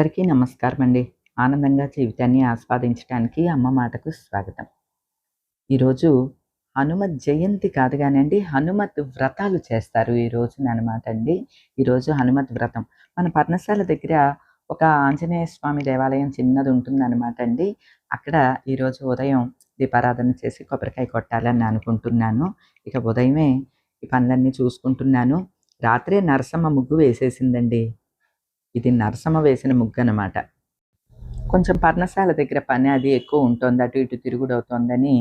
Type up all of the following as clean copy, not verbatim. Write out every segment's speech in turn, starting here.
అందరికీ నమస్కారం అండి. ఆనందంగా జీవితాన్ని ఆస్వాదించటానికి అమ్మ మాటకు స్వాగతం. ఈరోజు హనుమత్ జయంతి కాదు గానండి, హనుమత్ వ్రతాలు చేస్తారు ఈ రోజుననమాట అండి. ఈరోజు హనుమత్ వ్రతం. మన పర్ణశాల దగ్గర ఒక ఆంజనేయ స్వామి దేవాలయం చిన్నదుంటుందనమాట అండి. అక్కడ ఈరోజు ఉదయం దీపారాధన చేసి కొబ్బరికాయ కొట్టాలని అనుకుంటున్నాను. ఇక ఉదయమే ఈ పనులన్నీ చూసుకుంటున్నాను. రాత్రే నరసమ్మ ముగ్గు వేసేసిందండి. ఇది నరసమ్మ వేసిన ముగ్గనమాట. కొంచెం పర్ణశాల దగ్గర పని అది ఎక్కువ ఉంటోంది. అటు ఇటు తిరుగుడవుతోందని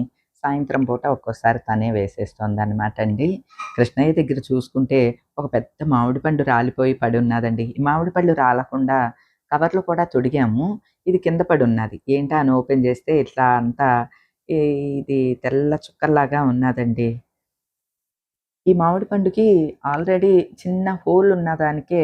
సాయంత్రం పూట ఒక్కోసారి తనే వేసేస్తోందనమాట అండి. కృష్ణయ్య దగ్గర చూసుకుంటే ఒక పెద్ద మామిడి పండు రాలిపోయి పడున్నాదండి. ఈ మామిడి పళ్ళు రాలకుండా కవర్లు కూడా తొడిగాము. ఇది కింద పడున్నది. ఏంటా అని ఓపెన్ చేస్తే ఇట్లా అంతా ఇది తెల్ల చుక్కల్లాగా ఉన్నాదండి. ఈ మామిడి పండుకి ఆల్రెడీ చిన్న హోల్ ఉన్నదానికే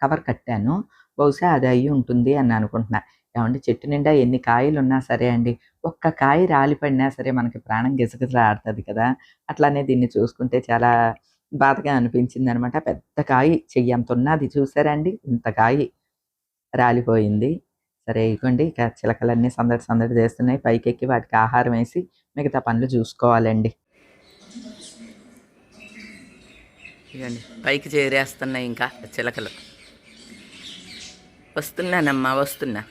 కవర్ కట్టాను. బహుశా అది అయ్యుంటుంది అని అనుకుంటున్నా. ఏవండీ చెట్టు నిండా ఎన్ని కాయలున్నా సరే అండి, ఒక్క కాయ రాలిపడినా సరే మనకి ప్రాణం గిజగిజలాడతది కదా! అట్లానే దీన్ని చూసుకుంటే చాలా బాధగా అనిపించిందనమాట. పెద్ద కాయ చెయ్యంతున్నది చూసారా అండి? ఇంత కాయి రాలిపోయింది. సరే ఇగోండి ఇక చిలకలన్నీ సందడి సందడి చేస్తున్నాయి. పైకెక్కి వాటికి ఆహారం వేసి మిగతా పనులు చూసుకోవాలండి. ఇగండి పైకి చేరేస్తున్నాయి ఇంకా చిలకలు. వస్తున్నానమ్మా వస్తున్నా.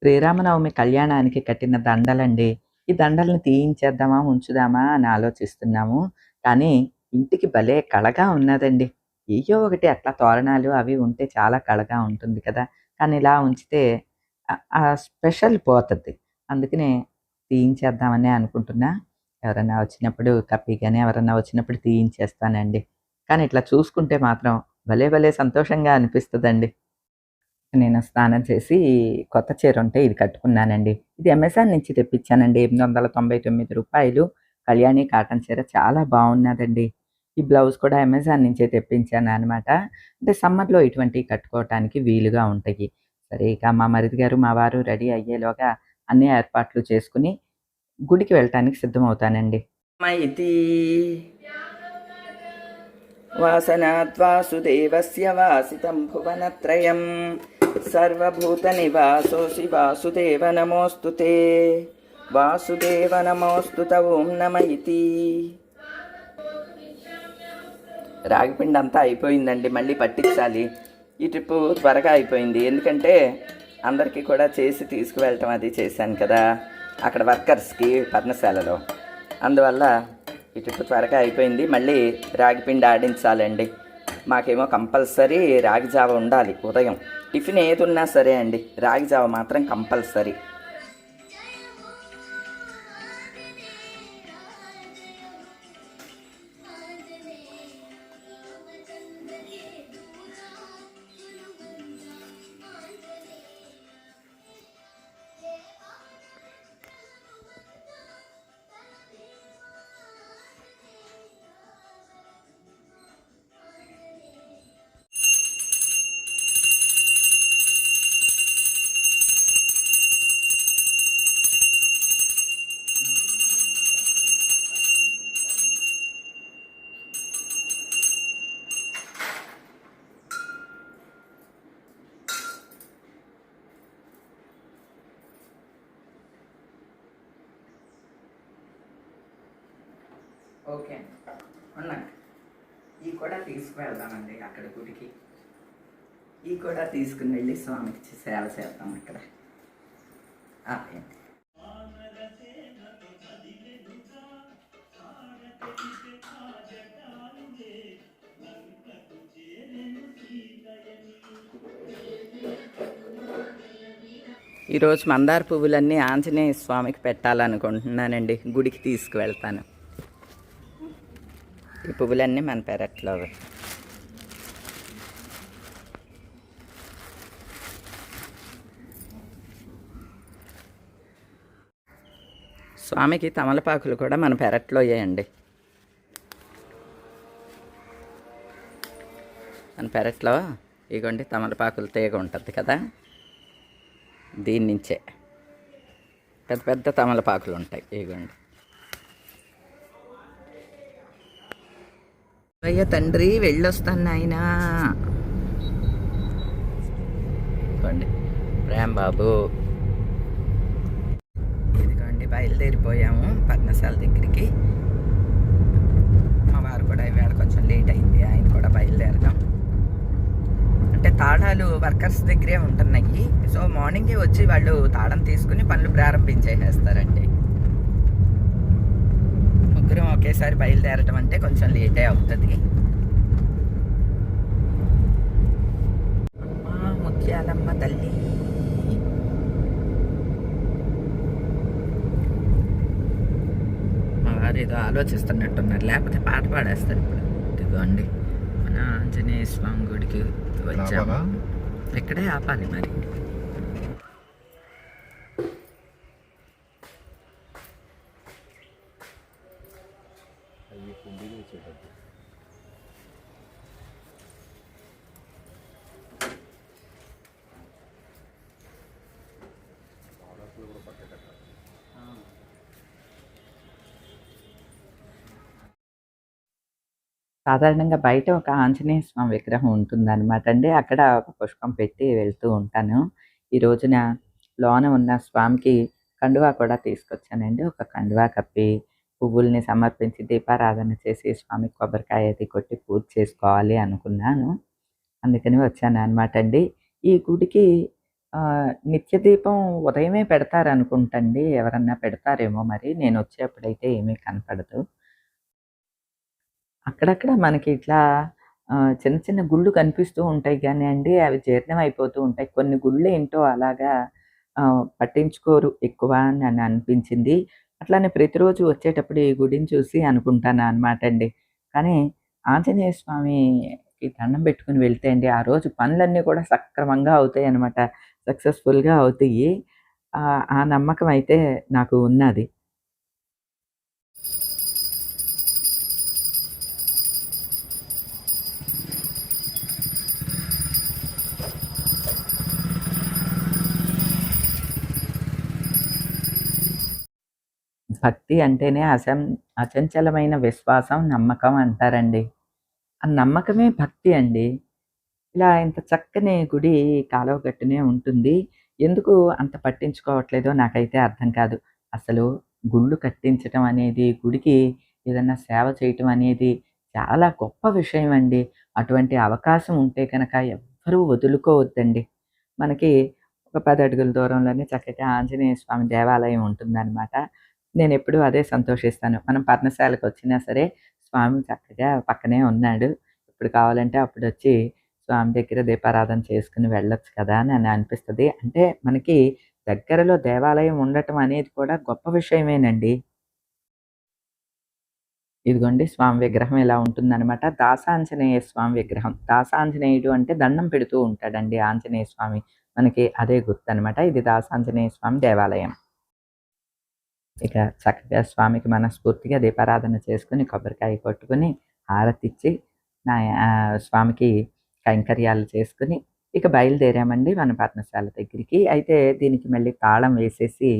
శ్రీరామనవమి కళ్యాణానికి కట్టిన దండలండి. ఈ దండల్ని తీయించేద్దామా, ఉంచుదామా అని ఆలోచిస్తున్నాము. కానీ ఇంటికి భలే కళగా ఉన్నదండి. ఏయో ఒకటి అట్లా తోరణాలు అవి ఉంటే చాలా కళగా ఉంటుంది కదా! కానీ ఇలా ఉంచితే ఆ స్పెషల్ పోతది. అందుకనే తీయించేద్దామనే అనుకుంటున్నా. ఎవరన్నా వచ్చినప్పుడు కప్పిగాని ఎవరన్నా వచ్చినప్పుడు తీయించేస్తానండి. కానీ ఇట్లా చూసుకుంటే మాత్రం భలే భలే సంతోషంగా అనిపిస్తదండి. నేను స్నానం చేసి కొత్త చీర ఉంటే ఇది కట్టుకున్నానండి. ఇది అమెజాన్ నుంచి తెప్పించానండి. రూ. 899 కళ్యాణి కాటన్ చీర చాలా బాగున్నదండి. ఈ బ్లౌజ్ కూడా అమెజాన్ నుంచే తెప్పించాననమాట. అంటే సమ్మర్‌లో ఇటువంటివి కట్టుకోవటానికి వీలుగా ఉంటాయి. సరే ఇక మా మరిది గారు, మా వారు రెడీ అయ్యేలోగా అన్ని ఏర్పాట్లు చేసుకొని గుడికి వెళ్ళటానికి సిద్ధమవుతానండి. మైతి వాసనాద్వాసుదేవస్య వాసితం భువనత్రయం సర్వభూతనివాసోసి వాసుదేవ నమోస్తుతే వాసుదేవ నమోస్తుత ఓం నమ ఇతి. రాగిపిండి అంతా అయిపోయిందండి. మళ్ళీ పట్టించాలి. ఈ ట్రిప్పు త్వరగా అయిపోయింది. ఎందుకంటే అందరికీ కూడా చేసి తీసుకువెళ్ళటం అది చేశాను కదా అక్కడ వర్కర్స్కి పర్ణశాలలో. అందువల్ల ఈ ట్రిప్ త్వరగా అయిపోయింది. మళ్ళీ రాగిపిండి ఆడించాలండి. మాకేమో కంపల్సరీ రాగి జావ ఉండాలి ఉదయం. టిఫిన్ ఏది ఉన్నా సరే అండి, రాగి జావ మాత్రం కంపల్సరీ. ఓకే ఉన్నాక ఈ కూడా తీసుకువెళ్దామండి అక్కడ గుడికి. ఈ కూడా తీసుకుని వెళ్ళి స్వామికి సేవ చేద్దాం అక్కడ. ఈరోజు మందార పువ్వులన్నీ ఆంజనేయ స్వామికి పెట్టాలనుకుంటున్నానండి. గుడికి తీసుకువెళ్తాను. ఈ పువ్వులన్నీ మన పెరట్లో. స్వామికి తమలపాకులు కూడా మన పెరట్లో వేయండి. మన పెరట్లో ఇగోండి తమలపాకులు తీగ ఉంటుంది కదా, దీని నుంచే పెద్ద పెద్ద తమలపాకులు ఉంటాయి. ఇగోండి. అయ్య తండ్రి వెళ్ళొస్తాను నాయనా. ఏం బాబు, ఇదిగోండి బయలుదేరిపోయాము పర్ణశాల దగ్గరికి. మా వారు కూడా ఇవాళ కొంచెం లేట్ అయింది, ఆయన కూడా బయలుదేరడం. అంటే తాళాలు వర్కర్స్ దగ్గరే ఉంటున్నాయి. సో మార్నింగే వచ్చి వాళ్ళు తాళం తీసుకుని పనులు ప్రారంభించేసేస్తారండి. ముగ్గురం ఒకేసారి బయలుదేరటం అంటే కొంచెం లేటే అవుతుంది. ముత్యాలమ్మ తల్లి, మా వారు ఏదో ఆలోచిస్తున్నట్టున్నారు, లేకపోతే పాట పాడేస్తారు ఇప్పుడు. ఇదిగోండి మన ఆంజనేయ స్వామి గుడికి వచ్చాము. ఇక్కడే ఆపాలి మరి. సాధారణంగా బయట ఒక ఆంజనేయ స్వామి విగ్రహం ఉంటుందన్నమాట అండి. అక్కడ ఒక పుష్పం పెట్టి వెళ్తూ ఉంటాను. ఈ రోజున లోన ఉన్న స్వామికి కండువా కూడా తీసుకొచ్చానండి. ఒక కండువా కప్పి, పువ్వుల్ని సమర్పించి, దీపారాధన చేసి, స్వామికి కొబ్బరికాయ అది కొట్టి పూజ చేసుకోవాలి అనుకున్నాను. అందుకని వచ్చాననమాట అండి. ఈ గుడికి నిత్య దీపం ఉదయమే పెడతారనుకుంటండి. ఎవరన్నా పెడతారేమో మరి. నేనొచ్చేప్పుడైతే ఏమీ కనపడదు. అక్కడక్కడ మనకి ఇట్లా చిన్న చిన్న గుళ్ళు కనిపిస్తూ ఉంటాయి గానీయండి, అవి జీర్ణం అయిపోతూ ఉంటాయి. కొన్ని గుళ్ళేంటో అలాగా పట్టించుకోరు ఎక్కువ అని అనిపించింది. అట్లానే ప్రతిరోజు వచ్చేటప్పుడు ఈ గుడిని చూసి అనుకుంటాననమాటండి. కానీ ఆంజనేయ స్వామికి దండం పెట్టుకొని వెళ్తే అండి, ఆ రోజు పనులన్నీ కూడా సక్రమంగా అవుతాయనమాట. సక్సెస్‌ఫుల్‌గా అవుతాయి. ఆ నమ్మకం అయితే నాకు ఉన్నది. భక్తి అంటేనే అచంచలమైన విశ్వాసం, నమ్మకం అంటారండి. ఆ నమ్మకమే భక్తి అండి. ఇలా ఇంత చక్కని గుడి కాలువ గట్టునే ఉంటుంది. ఎందుకు అంత పట్టించుకోవట్లేదో నాకైతే అర్థం కాదు. అసలు గుళ్ళు కట్టించటం అనేది, గుడికి ఏదన్నా సేవ చేయటం అనేది చాలా గొప్ప విషయం అండి. అటువంటి అవకాశం ఉంటే గనక ఎవ్వరూ వదులుకోవద్దండి. మనకి ఒక 10 అడుగుల దూరంలోనే చక్కగా ఆంజనేయ స్వామి దేవాలయం ఉంటుందనమాట. నేనెప్పుడూ అదే సంతోషిస్తాను. మనం పర్ణశాలకొచ్చినా సరే, స్వామి చక్కగా పక్కనే ఉన్నాడు. ఎప్పుడు కావాలంటే అప్పుడొచ్చి స్వామి దగ్గర దీపారాధన చేసుకొని వెళ్ళొచ్చు కదా అని అనిపిస్తది. అంటే మనకి దగ్గరలో దేవాలయం ఉండటం అనేది కూడా గొప్ప విషయమేనండి. ఇదిగోండి స్వామి విగ్రహం ఇలా ఉంటుందనమాట. దాసాంజనేయ స్వామి విగ్రహం. దాసాంజనేయుడు అంటే దండం పెడుతూ ఉంటాడండి ఆంజనేయ స్వామి. మనకి అదే గుర్తనమాట. ఇది దాసాంజనేయ స్వామి దేవాలయం. ఇక చక్కగా స్వామికి మనస్ఫూర్తిగా దీపారాధన చేసుకొని, కొబ్బరికాయ కొట్టుకొని, హారతిచ్చి, స్వామికి కైంకర్యాలు చేసుకొని, ఇక బయలుదేరామండి మన పర్ణశాల దగ్గరికి. అయితే దీనికి మళ్ళీ తాళం వేసేసి,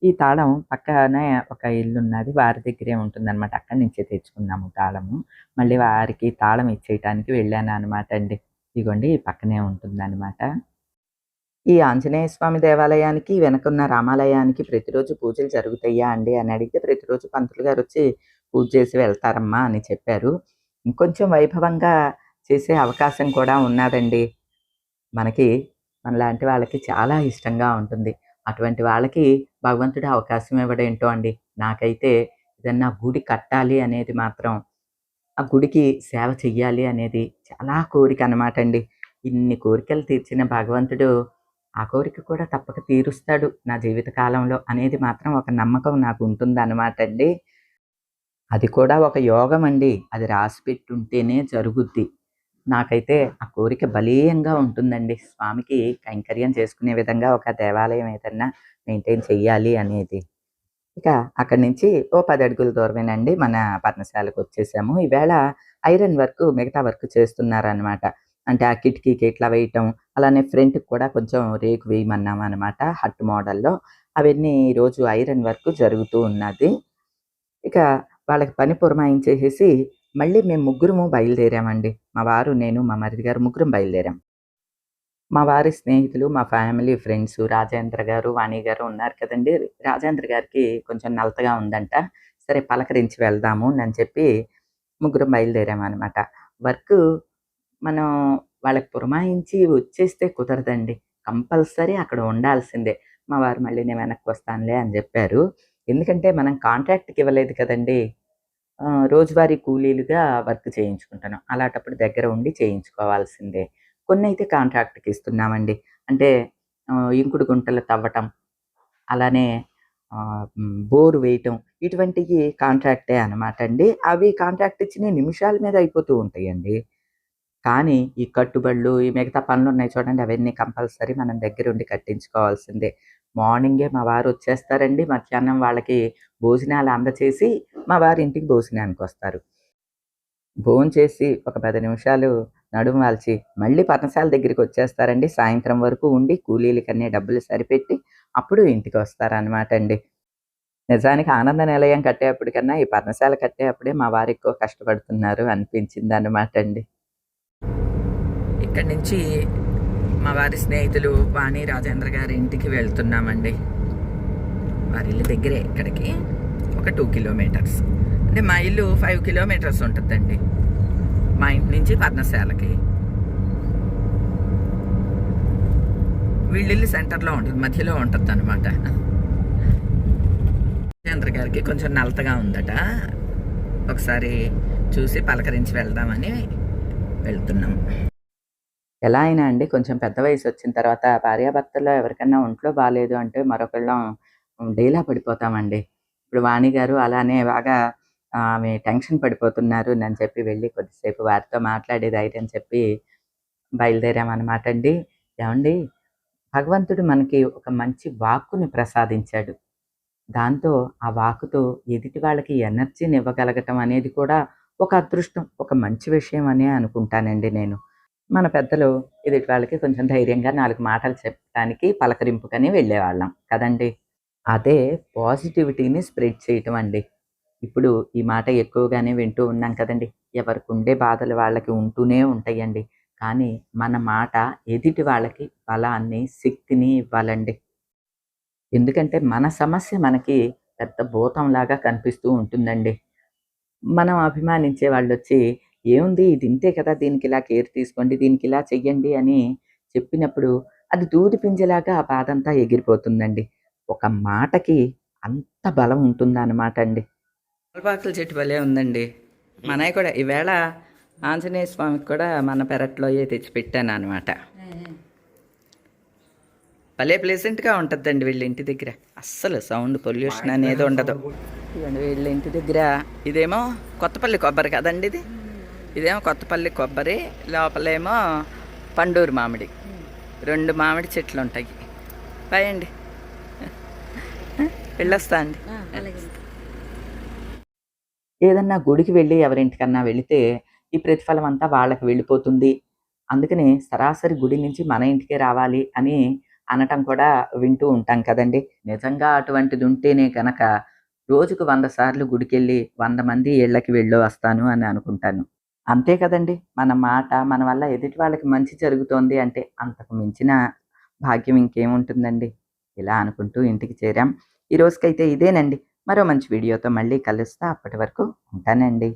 ఈ తాళం పక్కనే ఒక ఇల్లున్నది. వారి దగ్గరే ఉంటుందనమాట. అక్కడి నుంచే తెచ్చుకున్నాము తాళము. మళ్ళీ వారికి తాళం ఇచ్చేయటానికి వెళ్ళాననమాట అండి. ఇగోండి ఈ పక్కనే ఉంటుందనమాట. ఈ ఆంజనేయ స్వామి దేవాలయానికి వెనకున్న రామాలయానికి ప్రతిరోజు పూజలు జరుగుతాయా అండి అని అడిగితే, ప్రతిరోజు పంతులు గారొచ్చి పూజ చేసి వెళ్తారమ్మా అని చెప్పారు. ఇంకొంచెం వైభవంగా చేసే అవకాశం కూడా ఉన్నాదండి. మనకి మనలాంటి వాళ్ళకి చాలా ఇష్టంగా ఉంటుంది. అటువంటి వాళ్ళకి భగవంతుడు అవకాశం ఇవ్వడేంటో అండి. నాకైతే ఏదన్నా గుడి కట్టాలి అనేది మాత్రం, ఆ గుడికి సేవ చెయ్యాలి అనేది చాలా కోరికనమాటండి. ఇన్ని కోరికలు తీర్చిన భగవంతుడు ఆ కోరిక కూడా తప్పక తీరుస్తాడు నా జీవిత కాలంలో అనేది మాత్రం ఒక నమ్మకం నాకుంటుందనమాటండి. అది కూడా ఒక యోగమండి. అది రాసిపెట్టుంటేనే జరుగుద్ది. నాకైతే ఆ కోరిక బలీయంగా ఉంటుందండి. స్వామికి కైంకర్యం చేసుకునే విధంగా ఒక దేవాలయం ఏదన్నా మెయింటైన్ చెయ్యాలి అనేది. ఇక అక్కడి నుంచి ఓ 10 అడుగుల దూరమేనండి మన పర్ణశాలకొచ్చేసాము. ఈవేళ ఐరన్ వర్క్, మిగతా వర్క్ చేస్తున్నారనమాట. అంటే ఆ కిటికీకి ఇట్లా వేయటం, అలానే ఫ్రంట్‌కి కూడా కొంచెం రేకు వేయమన్నామనమాట హట్ మోడల్‌లో. అవన్నీ ఈరోజు ఐరన్ వర్క్ జరుగుతూ ఉన్నది. ఇక వాళ్ళకి పని పురమాయించేసేసి మళ్ళీ మేము ముగ్గురము బయలుదేరామండి. మా వారు, నేను, మా మరిది గారు ముగ్గురం బయలుదేరాం. మా వారి స్నేహితులు, మా ఫ్యామిలీ ఫ్రెండ్సు రాజేంద్ర గారు, వాణి గారు ఉన్నారు కదండీ! రాజేంద్ర గారికి కొంచెం నలతగా ఉందంట. సరే పలకరించి వెళ్దాము అని చెప్పి ముగ్గురం బయలుదేరామనమాట. వర్కు మనం వాళ్ళకి పురమాయించి వచ్చేస్తే కుదరదండి. కంపల్సరీ అక్కడ ఉండాల్సిందే. మా వారు మళ్ళీ నేను వెనక్కి వస్తానులే అని జెప్పారు. ఎందుకంటే మనం కాంట్రాక్ట్‌కి ఇవ్వలేదు కదండీ! రోజువారీ కూలీలుగా వర్క్ చేయించుకుంటున్నాం. అలాంటప్పుడు దగ్గర ఉండి చేయించుకోవాల్సిందే. కొన్నైతే కాంట్రాక్ట్‌కి ఇస్తున్నామండి. అంటే ఇంకుడు గుంటలు తవ్వటం, అలానే బోర్ వేయటం ఇటువంటియి కాంట్రాక్టే అనమాటండి. అవి కాంట్రాక్ట్ ఇచ్చినయి నిమిషాల మీద అయిపోతూ ఉంటాయండి. కానీ ఈ కట్టుబడులు, ఈ మిగతా పనులున్నాయి చూడండి అవన్నీ కంపల్సరీ మనం దగ్గరుండి కట్టించుకోవాల్సిందే. మార్నింగే మా వారొచ్చేస్తారండి. మధ్యాహ్నం వాళ్ళకి భోజనాలు అందచేసి మా వారు ఇంటికి భోజనానికొస్తారు. భోంచేసి ఒక 10 నిమిషాలు నడుము వాల్చి మళ్ళీ పర్ణశాల దగ్గరికొచ్చేస్తారండి. సాయంత్రం వరకు ఉండి కూలీలకన్నీ డబ్బులు సరిపెట్టి అప్పుడు ఇంటికొస్తారనమాటండి. నిజానికి ఆనంద నిలయం కట్టేప్పటికన్నా ఈ పర్ణశాల కట్టేప్పుడే మా వారెక్కువ కష్టపడుతున్నారు అనిపించిందనమాటండి. ఇక్కడి నుంచి మా వారి స్నేహితులు వాణి రాజేంద్ర గారి ఇంటికి వెళ్తున్నామండి. వారి ఇల్లు దగ్గరే ఇక్కడికి ఒక 2 కిలోమీటర్స్. అంటే మా ఇల్లు 5 కిలోమీటర్స్ ఉంటుందండి మా ఇంటి నుంచి పర్ణశాలకి. వీళ్ళిల్లు సెంటర్లో ఉంటుంది, మధ్యలో ఉంటుంది అనమాట. రాజేంద్ర గారికి కొంచెం నలతగా ఉందట. ఒకసారి చూసి పలకరించి వెళ్దామని వెళ్తున్నాం. ఎలా అయినా అండి కొంచెం పెద్ద వయసొచ్చిన తర్వాత భార్యాభర్తల్లో ఎవరికన్నా ఒంట్లో బాలేదు అంటే మరొకళ్ళం డీలా పడిపోతామండి. ఇప్పుడు వాణి గారు అలానే బాగా ఆమె టెన్షన్ పడిపోతున్నారు అని చెప్పి వెళ్ళి కొద్దిసేపు వారితో మాట్లాడి ధైర్యం చెప్పి బయలుదేరామనమాటండి. ఏవండీ భగవంతుడు మనకి ఒక మంచి వాక్కుని ప్రసాదించాడు. దాంతో ఆ వాక్కుతో ఎదుటి వాళ్ళకి ఎనర్జీనివ్వగలగటం అనేది కూడా ఒక అదృష్టం, ఒక మంచి విషయం అనే అనుకుంటానండి నేను. మన పెద్దలు ఎదుటి వాళ్ళకి కొంచెం ధైర్యంగా 4 మాటలు చెప్పడానికి, పలకరింపుకని వెళ్ళేవాళ్ళం కదండీ! అదే పాజిటివిటీని స్ప్రెడ్ చేయటం అండి. ఇప్పుడు ఈ మాట ఎక్కువగానే వింటూ ఉన్నాం కదండీ! ఎవరికుండే బాధలు వాళ్ళకి ఉంటూనే ఉంటాయండి. కానీ మన మాట ఎదుటి వాళ్ళకి బలాన్ని, శక్తిని ఇవ్వాలండి. ఎందుకంటే మన సమస్య మనకి పెద్ద భూతంలాగా కనిపిస్తూ ఉంటుందండి. మనం అభిమానించే వాళ్ళొచ్చి, "ఏముంది ఇది ఇంతే కదా! దీనికిలా కేర్ తీసుకోండి, దీనికిలా చెయ్యండి" అని చెప్పినప్పుడు అది దూది పింజలాగా ఆ బాధంతా ఎగిరిపోతుందండి. ఒక మాటకి అంత బలం ఉంటుందనమాట అండి. తమలపాకుల చెట్టు భలే ఉందండి. మా అన్నయ్య కూడా ఈవేళ ఆంజనేయ స్వామికి కూడా మన పెరట్లోయే తెచ్చిపెట్టాననమాట. భలే ప్లెజెంట్‌గా ఉంటదండి వీళ్ళ ఇంటి దగ్గర. అస్సలు సౌండ్ పొల్యూషన్ అనేది ఉండదు. ఇదిగోండి వీళ్ళ ఇంటి దగ్గర ఇదేమో కొత్తపల్లి కొబ్బరి కదండి ఇది. ఇదేమో కొత్తపల్లి కొబ్బరి, లోపలేమో పండూరు మామిడి. 2 మామిడి చెట్లు ఉంటాయి. బాయ్ అండి. వెళ్ళొస్తా అండి. ఏదన్నా గుడికి వెళ్ళి ఎవరింటికన్నా వెళితే ఈ ప్రతిఫలం అంతా వాళ్ళకి వెళ్ళిపోతుంది. అందుకని సరాసరి గుడి నుంచి మన ఇంటికే రావాలి అని అనటం కూడా వింటూ ఉంటాం కదండీ! నిజంగా అటువంటిది ఉంటేనే గనక రోజుకు 100 సార్లు గుడికెళ్ళి 100 మంది ఇళ్ళకి వెళ్ళొస్తాను అని అనుకుంటాను. అంతే కదండీ! మన మాట మన వల్ల ఎదుటి వాళ్ళకి మంచి జరుగుతోంది అంటే అంతకు మించిన భాగ్యం ఇంకేముంటుందండి. ఇలా అనుకుంటూ ఇంటికి చేరాం. ఈ రోజుకైతే ఇదేనండి. మరో మంచి వీడియోతో మళ్ళీ కలుస్తా. అప్పటి వరకు ఉంటానండి.